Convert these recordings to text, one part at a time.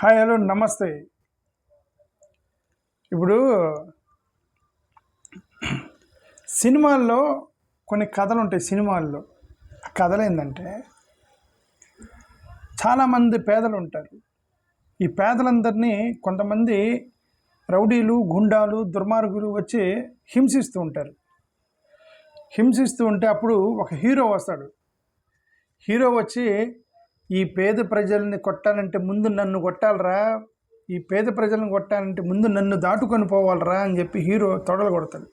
Hi hello నమస్తే. ఇప్పుడు సినిమాల్లో కొన్ని కథలు ఉంటాయి. సినిమాల్లో ఆ కథలు ఏంటంటే, చాలామంది పేదలు ఉంటారు. ఈ పేదలందరినీ కొంతమంది రౌడీలు, గుండాలు, దుర్మార్గులు వచ్చి హింసిస్తూ ఉంటారు. హింసిస్తూ ఉంటే అప్పుడు ఒక హీరో వస్తాడు. హీరో వచ్చి, ఈ పేద ప్రజల్ని కొట్టాలంటే ముందు నన్ను కొట్టాలరా, ఈ పేద ప్రజలను కొట్టాలంటే ముందు నన్ను దాటుకొని పోవాలరా అని చెప్పి హీరో తొడలు కొడతాడు.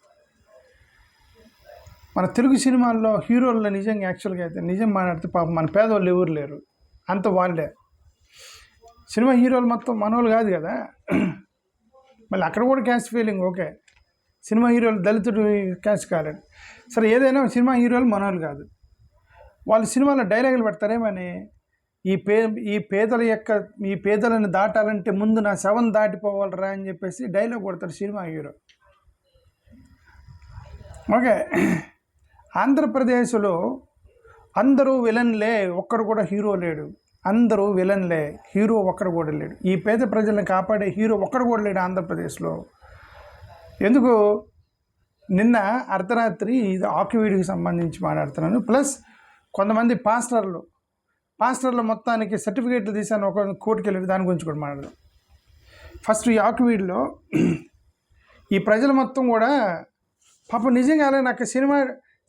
మన తెలుగు సినిమాల్లో హీరోల్లో నిజంగా యాక్చువల్గా అయితే నిజం మాట్లాడితే పాపం మన పేదవాళ్ళు ఎవరు లేరు, అంత వాళ్ళే. సినిమా హీరోలు మొత్తం మనోళ్ళు కాదు కదా. మళ్ళీ అక్కడ కూడా క్యాస్ట్ ఫీలింగ్ ఓకే. సినిమా హీరోలు దళితుడు క్యాస్ట్ కాలేడు, సరే ఏదైనా సినిమా హీరోలు మనోళ్ళు కాదు. వాళ్ళు సినిమాలో డైలాగులు పెడతారేమని, ఈ పేదలను దాటాలంటే ముందు నా శవం దాటిపోవాలరా అని చెప్పేసి డైలాగ్ కొడతాడు సినిమా హీరో. ఓకే, ఆంధ్రప్రదేశ్లో అందరూ విలన్లే, ఒక్కడు కూడా హీరో లేడు. అందరూ విలన్లే, హీరో ఒక్కడు కూడా లేడు. ఈ పేద ప్రజలను కాపాడే హీరో ఒక్కడు కూడా లేడు ఆంధ్రప్రదేశ్లో. ఎందుకు? నిన్న అర్ధరాత్రి ఇది ఆకివీడికి సంబంధించి మాట్లాడుతున్నాను. ప్లస్ కొంతమంది పాస్టర్లు మొత్తానికి సర్టిఫికేట్లు తీసాను, ఒక కోర్టుకి వెళ్ళి దాని గురించి కూడా మాట్లాడదాం. ఫస్ట్ ఈ ఆకివీడిలో ఈ ప్రజలు మొత్తం కూడా పాపం నిజంగా నాకు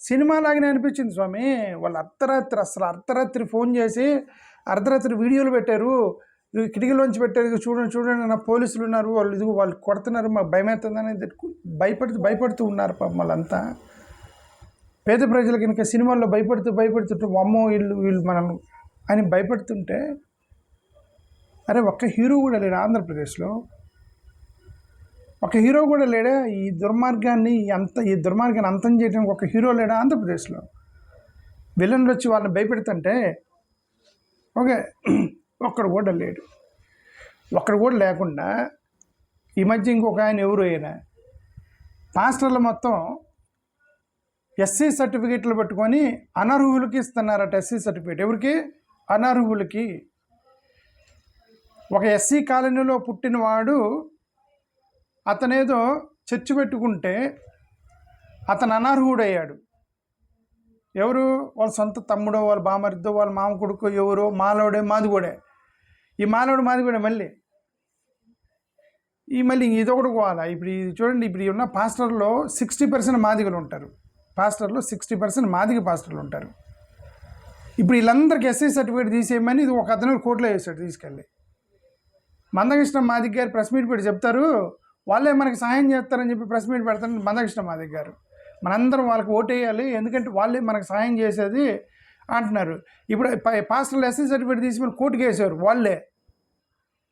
సినిమాలాగానే అనిపించింది స్వామి. వాళ్ళు అర్ధరాత్రి ఫోన్ చేసి అర్ధరాత్రి వీడియోలు పెట్టారు, కిటికీలోంచి పెట్టారు, చూడండి నా పోలీసులు ఉన్నారు, వాళ్ళు కొడుతున్నారు, మాకు భయమవుతుందని భయపడుతూ ఉన్నారు పాపం వాళ్ళంతా. పేద ప్రజలకి ఇంకా సినిమాల్లో భయపడుతుంటే అమ్మో వీళ్ళు మనల్ని అని భయపడుతుంటే, అరే ఒక్క హీరో కూడా లేడు ఆంధ్రప్రదేశ్లో, ఒక హీరో కూడా లేడా? ఈ దుర్మార్గాన్ని అంతం చేయడానికి ఒక హీరో లేడా ఆంధ్రప్రదేశ్లో? విలన్లు వచ్చి వాళ్ళని భయపెడుతుంటే ఓకే, ఒక్కడు కూడా లేడు. ఒక్కడు కూడా లేకుండా ఈ మధ్య ఇంకొక ఆయన ఎవరు అయినా పాస్టర్లు మొత్తం ఎస్సీ సర్టిఫికేట్లు పెట్టుకొని అనర్హులకి ఇస్తున్నారట. ఎస్సీ సర్టిఫికేట్ ఎవరికి? అనర్హులకి. ఒక ఎస్సీ కాలనీలో పుట్టినవాడు అతనేదో చర్చి పెట్టుకుంటే అతను అనర్హుడయ్యాడు. ఎవరు? వాళ్ళ సొంత తమ్ముడో, వాళ్ళ బామరిద్దో, వాళ్ళ మామ కొడుకు, ఎవరో మాలోడే మాదిగోడే. ఈ మాలోడు మాదిగోడే మళ్ళీ ఇదొకటి పోవాలా. ఇప్పుడు చూడండి, ఇప్పుడు ఉన్న పాస్టర్లో 60% మాదిగలు ఉంటారు. 60% మాదిగ పాస్టర్లు ఉంటారు. ఇప్పుడు వీళ్ళందరికీ ఎస్సీ సర్టిఫికేట్ తీసేయమని ఇది ఒక అతను కోర్టులో వేసాడు తీసుకెళ్ళి. మందకృష్ణ మాదిగ గారు ప్రెస్ మీట్ పెట్టి చెప్తారు, వాళ్ళే మనకి సహాయం చేస్తారని చెప్పి ప్రెస్ మీట్ పెడతారు మందకృష్ణ మాదిగ గారు. మనందరం వాళ్ళకి ఓటేయాలి, ఎందుకంటే వాళ్ళే మనకు సహాయం చేసేది అంటున్నారు. ఇప్పుడు పాస్టర్లు ఎస్సీ సర్టిఫికేట్ తీసి మన కోర్టుకి వేసారు వాళ్ళే.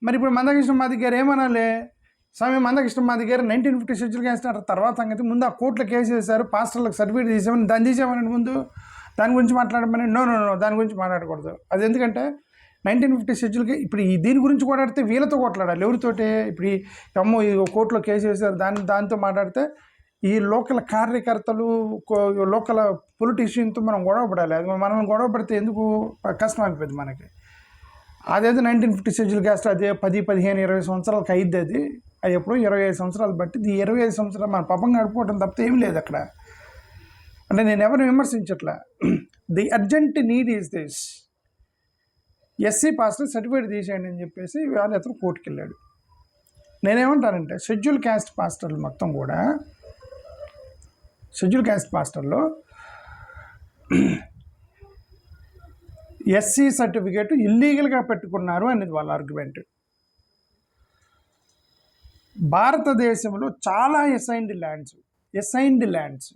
మరి ఇప్పుడు మందకృష్ణ మాదిగ గారు ఏమనాలి? స్వామి మందకృష్ణ మాదిగ గారు 1950 షెడ్యూల్ క్యాస్ట్ అంటారు. తర్వాత సంగతి ముందు ఆ కోర్టులో కేసు వేశారు, పాస్టర్లకు సర్టిఫికేట్ తీసామని దాన్ని తీసామని ముందు దాని గురించి మాట్లాడమని. నో దాని గురించి మాట్లాడకూడదు. అది ఎందుకంటే 1950 షెడ్యూల్కి ఇప్పుడు దీని గురించి కొట్లాడితే వీళ్ళతో కొట్లాడాలి. ఎవరితోటే? ఇప్పుడు అమ్మో ఈ కోర్టులో కేసు వేశారు దాంతో మాట్లాడితే ఈ లోకల్ కార్యకర్తలు, లోకల్ పొలిటీషియన్తో మనం గొడవ పడాలి. అది మనం గొడవ పడితే ఎందుకు? కష్టం అయిపోయింది మనకి. అదేదో 1950 షెడ్యూల్ క్యాస్ట్ అదే 10, 15, 20 సంవత్సరాలకు అయింది. అది ఎప్పుడో 25 సంవత్సరాలు బట్టి ఈ 25 సంవత్సరాలు మన పాపం గడిపోవటం తప్పితే ఏం లేదు అక్కడ. అంటే నేను ఎవరిని విమర్శించట్లా. The urgent need is this, SC pastor certificate తీసేయండి అని చెప్పేసి వాళ్ళు అతను కోర్టుకి వెళ్ళాడు. నేనేమంటానంటే షెడ్యూల్ క్యాస్ట్ పాస్టర్లు మొత్తం కూడా, షెడ్యూల్ క్యాస్ట్ పాస్టర్లో ఎస్సీ సర్టిఫికేట్ ఇల్లీగల్గా పెట్టుకున్నారు అనేది వాళ్ళ ఆర్గ్యుమెంట్. భారతదేశంలో చాలా ఎసైన్డ్ ల్యాండ్స్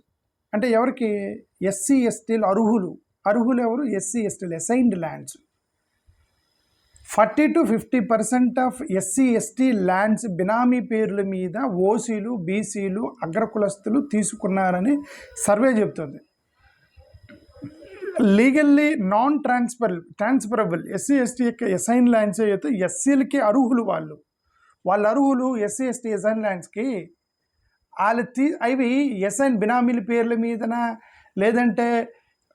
అంటే ఎవరికి? ఎస్సీ ఎస్టీలు అర్హులు ఎవరు? ఎస్సీ ఎస్టీలు assigned lands. 40 to 50% of SC ST lands బినామీ పేర్ల మీద ఓసీలు, బీసీలు, అగ్రకులస్తులు తీసుకున్నారని సర్వే చెబుతుంది. Legally non transferable SC ST యొక్క ఎసైన్ ల్యాండ్స్ అయితే ఎస్సీలకి అర్హులు. వాళ్ళు అర్హులు ఎస్సీ ఎస్టీ ఎసైన్ ల్యాండ్స్కి. అవి ఎసైన్ బినామీల పేర్ల మీదన, లేదంటే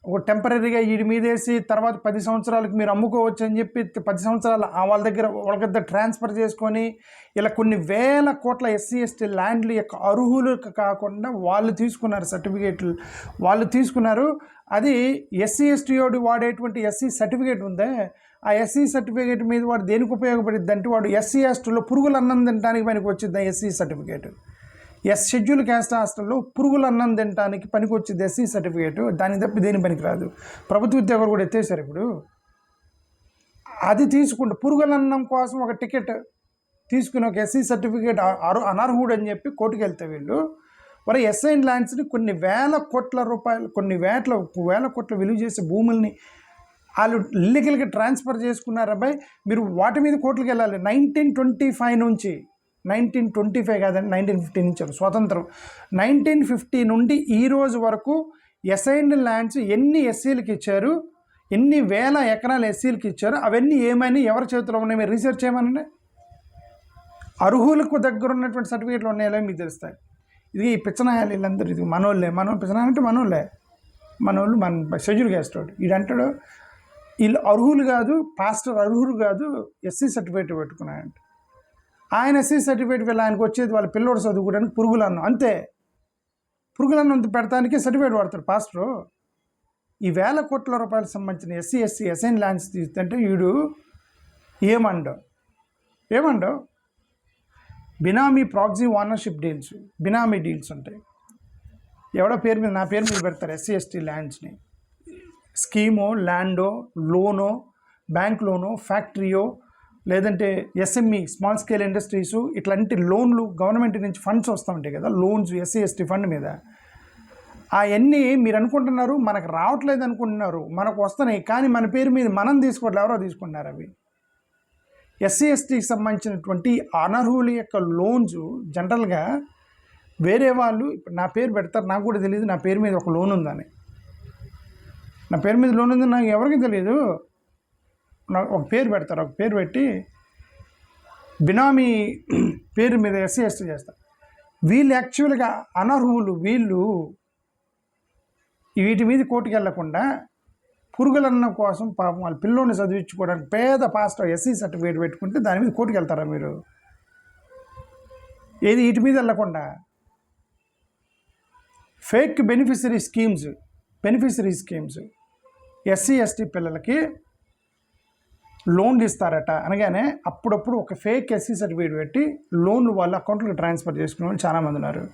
ఒక టెంపరీగా వీడి మీద వేసి తర్వాత 10 సంవత్సరాలకు మీరు అమ్ముకోవచ్చు అని చెప్పి 10 సంవత్సరాలు వాళ్ళ దగ్గర ట్రాన్స్ఫర్ చేసుకొని ఇలా కొన్ని వేల కోట్ల ఎస్సీ ఎస్టీ ల్యాండ్లు యొక్క అర్హులకు కాకుండా వాళ్ళు తీసుకున్నారు సర్టిఫికేట్లు. వాళ్ళు తీసుకున్నారు. అది ఎస్సీ ఎస్టీ వాడేటువంటి ఎస్సీ సర్టిఫికేట్ ఉందే, ఆ ఎస్సీ సర్టిఫికేట్ మీద వాడు దేనికి ఉపయోగపడుద్ది అంటే వాడు ఎస్సీ ఎస్టీలో పురుగులు అన్నం తినడానికి పనికి వచ్చింది ఎస్సీ సర్టిఫికేట్. షెడ్యూల్ క్యాస్ట్ హాస్టల్లో పురుగులు అన్నం తినడానికి పనికి వచ్చింది ఎస్సీ సర్టిఫికేట్. దానికి తప్పి దేని పనికి రాదు. ప్రభుత్వ ఉద్యోగులు కూడా ఎత్తేసారు ఇప్పుడు. అది తీసుకుంటే పురుగుల అన్నం కోసం ఒక టికెట్ తీసుకుని ఒక ఎస్సీ సర్టిఫికేట్ అనర్హుడు అని చెప్పి కోర్టుకు వెళ్తే వీళ్ళు మరి ఎస్ఐన్ ల్యాండ్స్ని కొన్ని వేల కోట్ల రూపాయలు, కొన్ని వేల కోట్ల విలువ చేసే భూముల్ని వాళ్ళు ఇల్లీగల్గా ట్రాన్స్ఫర్ చేసుకున్నారు. అబ్బాయి మీరు వాటి మీద కోర్టులకు వెళ్ళాలి. 1925 నుంచి 1925 కాదండి, 1950 నుంచి స్వతంత్రం. 1950 నుండి ఈ రోజు వరకు అసైన్డ్ ల్యాండ్స్ ఎన్ని ఎస్సీలకు ఇచ్చారు, ఎన్ని వేల ఎకరాలు ఎస్సీలకు ఇచ్చారు, అవన్నీ ఏమైనా ఎవరి చేతిలో ఉన్నాయి మీరు రీసెర్చ్ చేయమనండి. అర్హులకు దగ్గర ఉన్నటువంటి సర్టిఫికేట్లు ఉన్నాయో మీకు తెలుస్తాయి. ఇది ఈ పిచ్చనాయాలు వీళ్ళందరూ ఇది మనోళ్ళే. పిచ్చనా అంటే మనోళ్ళే. మనోళ్ళు మన షెడ్యూల్ క్యాస్ట్ వాడు వీడంటాడు వీళ్ళు అర్హులు కాదు, పాస్టర్ అర్హులు కాదు, ఎస్సీ సర్టిఫికేట్ పెట్టుకున్నాయంట. ఆయన ఎస్సీ సర్టిఫికేట్ వెళ్ళి ఆయనకు వచ్చేది వాళ్ళ పిల్లోడు చదువుకోవడానికి పురుగులన్నం, అంతే. పురుగులన్నం పెడతానికి సర్టిఫికేట్ వాడతారు పాస్టరు. ఈ వేల కోట్ల రూపాయలకు సంబంధించిన ఎస్సీ ఎస్టీ అసైన్ ల్యాండ్స్ తీస్తుంటే వీడు ఏమండో బినామీ ప్రాక్సీ ఓనర్షిప్ డీల్స్, బినామీ డీల్స్ ఉంటాయి. ఎవడో పేరు మీద నా పేరు మీద పెడతారు ఎస్సీ ఎస్టీ ల్యాండ్స్ని. స్కీమో, ల్యాండో, లోనో, బ్యాంక్ లోనో, ఫ్యాక్టరీయో, లేదంటే ఎస్ఎంఈ స్మాల్ స్కేల్ ఇండస్ట్రీసు, ఇట్లాంటి లోన్లు గవర్నమెంట్ నుంచి ఫండ్స్ వస్తూ ఉంటాయి కదా, లోన్స్ ఎస్సీ ఎస్టీ ఫండ్ మీద. అవన్నీ మీరు అనుకుంటున్నారు మనకు రావట్లేదు అనుకుంటున్నారు, మనకు వస్తున్నాయి కానీ మన పేరు మీద మనం తీసుకోవట్లేదు, ఎవరో తీసుకుంటున్నారు. అవి ఎస్సీ ఎస్టీకి సంబంధించినటువంటి అనర్హుల యొక్క లోన్స్ జనరల్గా వేరే వాళ్ళు ఇప్పుడు నా పేరు పెడతారు, నాకు కూడా తెలియదు నా పేరు మీద ఒక లోన్ ఉందని. నా పేరు మీద లోన్ ఉందని నాకు ఎవరికి తెలియదు. నాకు ఒక పేరు పెడతారు, ఒక పేరు పెట్టి బినామీ పేరు మీద ఎస్సీ ఎస్టీ చేస్తారు. వీళ్ళు యాక్చువల్గా అనర్హులు. వీళ్ళు వీటి మీద కోర్టుకు వెళ్లకుండా పురుగులన్న కోసం పాపం వాళ్ళ పిల్లోని చదివించుకోవడానికి పేద పాస్టర్ ఎస్సీ సర్టిఫికేట్ పెట్టుకుంటే దాని మీద కోర్టుకు వెళ్తారా మీరు? ఏది వీటి మీద వెళ్లకుండా fake beneficiary schemes SC ST పిల్లలకి లోన్లు ఇస్తారట అనగానే అప్పుడప్పుడు ఒక ఫేక్ ఎస్సీ సర్టిఫికేట్ పెట్టి లోన్లు వాళ్ళ అకౌంట్లకు ట్రాన్స్ఫర్ చేసుకునే వాళ్ళు చాలామంది ఉన్నారు.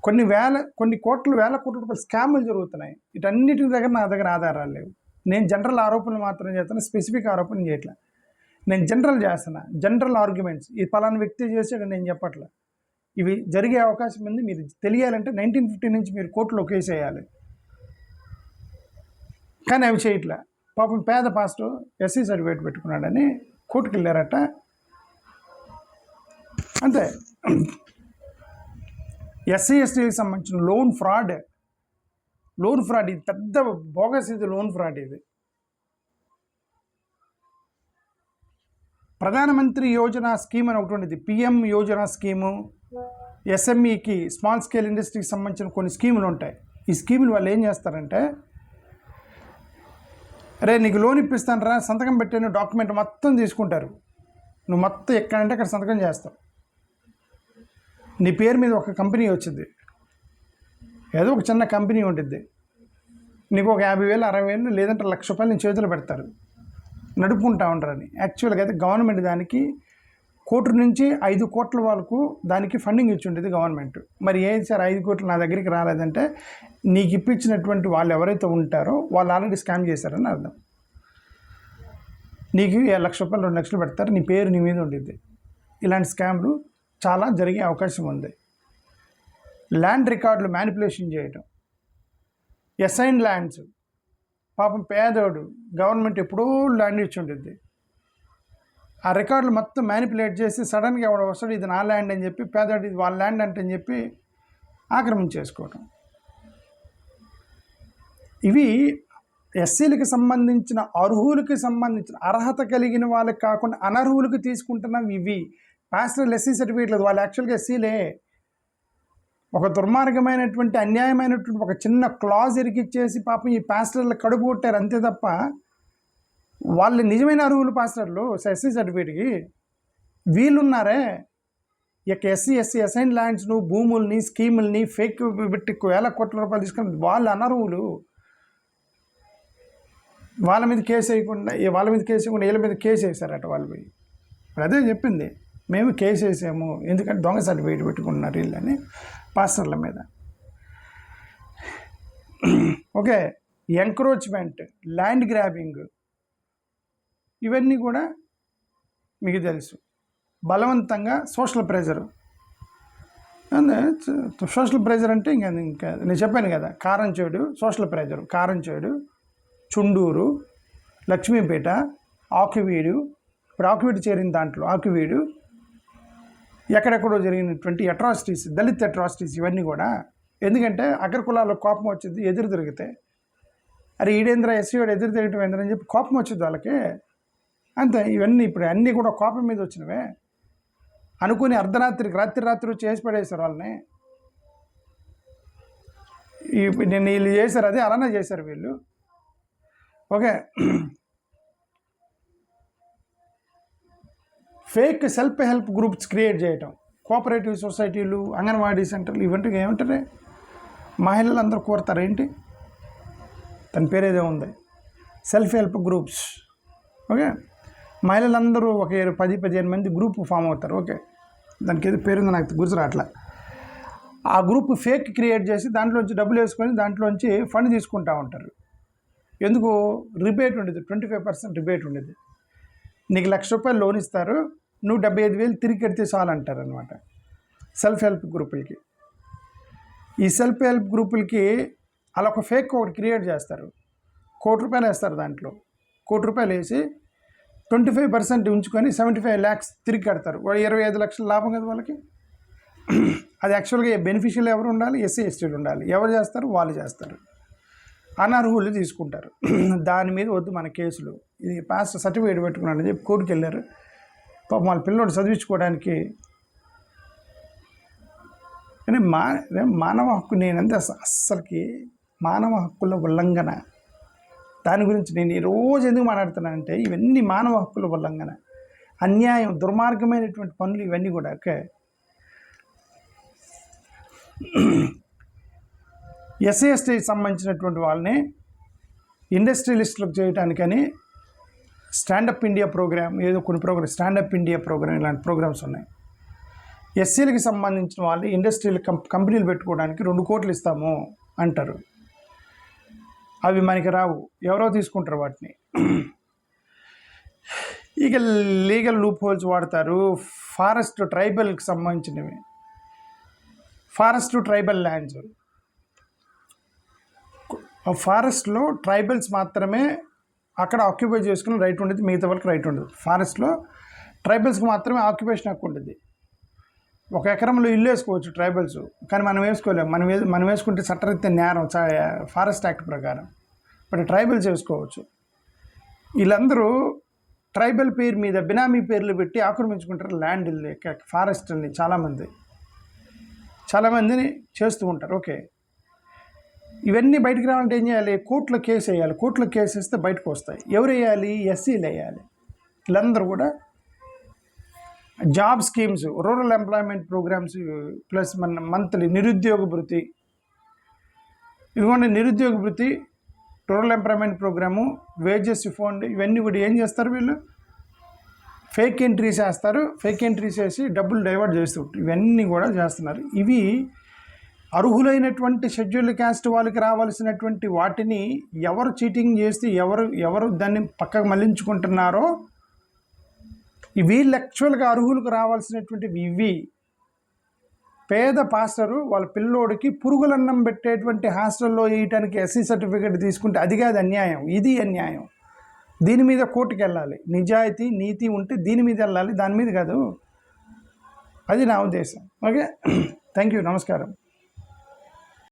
కొన్ని కోట్ల వేల కోట్ల రూపాయలు స్కాములు జరుగుతున్నాయి. వీటన్నిటి దగ్గర నా దగ్గర ఆధారాలు లేవు. నేను జనరల్ ఆరోపణలు మాత్రం చేస్తాను, స్పెసిఫిక్ ఆరోపణలు చేయట్లా. నేను జనరల్ చేస్తున్నా, జనరల్ ఆర్గ్యుమెంట్స్. ఈ పలానా వ్యక్తి చేసాడు నేను చెప్పట్లా. ఇవి జరిగే అవకాశం ఉంది. మీరు తెలియాలంటే 1950 నుంచి మీరు కోర్టులో కేసు వేయాలి, కానీ అవి చేయట్లా. పాపం పేద పాస్టర్ ఎస్సీ సర్టిఫికేట్ పెట్టుకున్నాడని కోర్టుకు వెళ్ళారట, అంతే. ఎస్సీ ఎస్టీకి సంబంధించిన లోన్ ఫ్రాడ్ ఇది పెద్ద బోగస్. ఇది లోన్ ఫ్రాడ్. ఇది ప్రధానమంత్రి యోజన స్కీమ్ అని ఒకటి ఉండేది, పిఎం యోజన స్కీము. ఎస్ఎంఈకి స్మాల్ స్కేల్ ఇండస్ట్రీకి సంబంధించిన కొన్ని స్కీములు ఉంటాయి. ఈ స్కీములు వాళ్ళు ఏం చేస్తారంటే, అరే నీకు లోన్ ఇప్పిస్తాను రా, సంతకం పెట్టిన డాక్యుమెంట్ మొత్తం తీసుకుంటారు. నువ్వు మొత్తం ఎక్కడంటే అక్కడ సంతకం చేస్తావు. నీ పేరు మీద ఒక కంపెనీ వచ్చింది, ఏదో ఒక చిన్న కంపెనీ ఉంటుంది. నీకు ఒక 50,000 60,000 లేదంటే ₹1,00,000 నీ చేతిలో పెడతారు, నడుపుకుంటా ఉంటారని. యాక్చువల్గా అయితే గవర్నమెంట్ దానికి కోటి నుంచి 5 కోట్ల వరకు దానికి ఫండింగ్ ఇచ్చి ఉండేది గవర్నమెంట్. మరి ఏది సార్ 5 కోట్లు నా దగ్గరికి రాలేదంటే నీకు ఇప్పించినటువంటి వాళ్ళు ఎవరైతే ఉంటారో వాళ్ళు ఆల్రెడీ స్కామ్ చేశారని అర్థం. నీకు ₹1,00,000 2,00,000 పెడతారు, నీ పేరు నీ మీద ఉంటుంది. ఇలాంటి స్కామ్లు చాలా జరిగే అవకాశం ఉంది. ల్యాండ్ రికార్డులు మ్యానిపులేషన్ చేయడం, అసైన్డ్ ల్యాండ్స్. పాపం పేదోడు గవర్నమెంట్ ఎప్పుడో ల్యాండ్ ఇచ్చి ఉంటుంది, ఆ రికార్డులు మొత్తం మ్యానిపులేట్ చేసి సడన్గా ఎవడో వస్తాడు ఇది నా ల్యాండ్ అని చెప్పి, పేదోడు ఇది వాళ్ళ ల్యాండ్ అంటే అని చెప్పి ఆక్రమించేసుకోవడం. ఇవి ఎస్సీలకు సంబంధించిన అర్హులకి సంబంధించిన అర్హత కలిగిన వాళ్ళకి కాకుండా అనర్హులకు తీసుకుంటున్నవి. ఇవి పాస్టర్లు ఎస్సీ సర్టిఫికేట్ లేదు, వాళ్ళు యాక్చువల్గా ఎస్సీలే. ఒక దుర్మార్గమైనటువంటి అన్యాయమైనటువంటి ఒక చిన్న క్లాజ్ ఇరికిచ్చేసి పాపం ఈ పాస్టర్లు కడుపు కొట్టారు అంతే తప్ప వాళ్ళు నిజమైన అర్హులు పాస్టర్లు ఎస్సీ సర్టిఫికేట్కి. వీళ్ళున్నారే ఇక ఎస్సీ అసైన్ ల్యాండ్స్ను భూముల్ని స్కీముల్ని ఫేక్ పెట్టి వేల కోట్ల రూపాయలు తీసుకుని వాళ్ళు అనర్హులు. వాళ్ళ మీద కేసు వేయకుండా వీళ్ళ మీద కేసు వేశారట వాళ్ళు పోయి. అదే చెప్పింది, మేము కేసు వేసాము ఎందుకంటే దొంగ సర్టిఫికేట్ పెట్టుకున్నారు వీళ్ళని పాస్టర్ల మీద. ఓకే, ఎంక్రోచ్మెంట్, ల్యాండ్ గ్రాబింగ్, ఇవన్నీ కూడా మీకు తెలుసు. బలవంతంగా సోషల్ ప్రెజర్ అంటే ఇంకా నేను చెప్పాను కదా, కారంచేడు సోషల్ ప్రెజర్, కారంచేడు, చుండూరు, లక్ష్మీపేట, ఆకువీడు, ఇప్పుడు ఆకువీడు చేరిన దాంట్లో ఆకువీడు, ఎక్కడెక్కడో జరిగినటువంటి అట్రాసిటీస్, దళిత్ అట్రాసిటీస్ ఇవన్నీ కూడా. ఎందుకంటే అగ్రకులాల్లో కోపం వచ్చింది, ఎదురు తిరిగితే అరే ఈడేంద్ర ఎస్సీవాడు ఎదురు తిరగటం ఏంద్రని చెప్పి కోపం వచ్చింది వాళ్ళకి అంతే. ఇవన్నీ ఇప్పుడు అన్నీ కూడా కోపం మీద వచ్చినవే అనుకుని రాత్రి చేసి పడేశారు వాళ్ళని. నేను వీళ్ళు చేశారు, అదే అలానే చేశారు వీళ్ళు. Okay, fake self help groups create చేయటం, కోఆపరేటివ్ సొసైటీలు, అంగన్వాడీ సెంటర్లు, ఇవంటే ఏమంటారే మహిళలు అందరూ కోరుతారు ఏంటి, తన పేరేదో ఉంది, సెల్ఫ్ హెల్ప్ గ్రూప్స్. ఓకే, మహిళలందరూ ఒక 10-15 మంది గ్రూప్ ఫామ్ అవుతారు. ఓకే, దానికి ఏదో పేరుందో నాకు గుర్తురాట్లా. ఆ గ్రూప్ ఫేక్ క్రియేట్ చేసి దాంట్లోంచి డబ్బులు వేసుకొని దాంట్లోంచి ఫండ్ తీసుకుంటూ ఉంటారు. ఎందుకు? రిబేట్ ఉండేది, 25% రిబేట్ ఉండేది. నీకు ₹1,00,000 లోన్ ఇస్తారు, నువ్వు 75,000 తిరిగి కడితే చాలు అంటారు అనమాట సెల్ఫ్ హెల్ప్ గ్రూపులకి. ఈ సెల్ఫ్ హెల్ప్ గ్రూపులకి అలా ఒక ఫేక్ ఒకటి క్రియేట్ చేస్తారు, ₹1,00,000 వేస్తారు, దాంట్లో ₹1,00,000 వేసి 25% ఉంచుకొని 75 lakhs తిరిగి కడతారు. వాడు 25 లక్షల లాభం కదా వాళ్ళకి. అది యాక్చువల్గా బెనిఫిషియల్ ఎవరు ఉండాలి? ఎస్సీ ఎస్టీలు ఉండాలి. ఎవరు చేస్తారు? వాళ్ళు చేస్తారు. అనర్హులు తీసుకుంటారు. దాని మీద వద్దు మన కేసులు. ఇది పాస్టర్ సర్టిఫికేట్ పెట్టుకున్నాడని చెప్పి కోర్టుకు వెళ్ళారు. పాపం వాళ్ళ పిల్లోడు చదివించుకోవడానికి. కానీ మానవ హక్కు నేనంటే అస్సలకి మానవ హక్కుల ఉల్లంఘన. దాని గురించి నేను ఈరోజు ఎందుకు మాట్లాడుతున్నానంటే ఇవన్నీ మానవ హక్కుల ఉల్లంఘన, అన్యాయం, దుర్మార్గమైనటువంటి పనులు ఇవన్నీ కూడా. ఓకే, ఎస్సీ ఎస్టీకి సంబంధించినటువంటి వాళ్ళని ఇండస్ట్రియలిస్టులకు చేయడానికని స్టాండప్ ఇండియా ప్రోగ్రామ్, ఏదో కొన్ని ప్రోగ్రామ్, స్టాండప్ ఇండియా ప్రోగ్రామ్, ఇలాంటి ప్రోగ్రామ్స్ ఉన్నాయి. ఎస్సీలకి సంబంధించిన వాళ్ళు ఇండస్ట్రియల్ కంపెనీలు పెట్టుకోవడానికి 2 కోట్లు ఇస్తాము అంటారు. అవి మనకి రావు, ఎవరో తీసుకుంటారు వాటిని. ఇక లీగల్ లూప్ హోల్స్ వాడతారు. ఫారెస్ట్ ట్రైబల్కి సంబంధించినవి, ఫారెస్ట్ ట్రైబల్ ల్యాండ్స్, ఫారెస్ట్లో ట్రైబల్స్ మాత్రమే అక్కడ ఆక్యుపై చేసుకుని రైట్ ఉండేది, మిగతా వాళ్ళకి రైట్ ఉండదు. ఫారెస్ట్లో ట్రైబల్స్కి మాత్రమే ఆక్యుపేషన్ హక్కు ఉంటుంది. 1 ఎకరంలో ఇల్లు వేసుకోవచ్చు ట్రైబల్స్, కానీ మనం వేసుకోలేము. మనం వేసుకుంటే చట్టరీత్యా నేరం, ఫారెస్ట్ యాక్ట్ ప్రకారం. బట్ ట్రైబల్స్ వేసుకోవచ్చు. వీళ్ళందరూ ట్రైబల్ పేరు మీద బినామీ పేర్లు పెట్టి ఆక్రమించుకుంటారు ల్యాండ్, ఫారెస్ట్ని. చాలామందిని చేస్తూ ఉంటారు. ఓకే, ఇవన్నీ బయటకు రావాలంటే ఏం చేయాలి? కోర్టులో కేసు వేయాలి. కోర్టులో కేసు వేస్తే బయటకు వస్తాయి. ఎవరు వేయాలి? ఎస్సీలు వేయాలి. వీళ్ళందరూ కూడా job schemes, rural employment programmes, plus మన మంత్లీ నిరుద్యోగ భృతి, ఇదిగోండి నిరుద్యోగ భృతి, rural employment programme, wages fund, ఇవన్నీ కూడా ఏం చేస్తారు వీళ్ళు? ఫేక్ ఎంట్రీస్ వేస్తారు. ఫేక్ ఎంట్రీస్ వేసి డబ్బులు డైవర్ట్ చేస్తుంటారు. ఇవన్నీ కూడా చేస్తున్నారు. ఇవి అర్హులైనటువంటి షెడ్యూల్డ్ క్యాస్ట్ వాళ్ళకి రావాల్సినటువంటి వాటిని ఎవరు చీటింగ్ చేస్తే ఎవరు దాన్ని పక్కకు మళ్లించుకుంటున్నారో, వీళ్ళు యాక్చువల్గా అర్హులకు రావాల్సినటువంటివి ఇవి. పేద పాస్టరు వాళ్ళ పిల్లోడికి పురుగులన్నం పెట్టేటువంటి హాస్టల్లో వేయటానికి ఎస్సీ సర్టిఫికేట్ తీసుకుంటే అది కాదు అన్యాయం, ఇది అన్యాయం. దీని మీద కోర్టుకు వెళ్ళాలి. నిజాయితీ నీతి ఉంటే దీని మీద వెళ్ళాలి, దాని మీద కాదు. అది నా ఉద్దేశం. ఓకే, థ్యాంక్ యూ, నమస్కారం.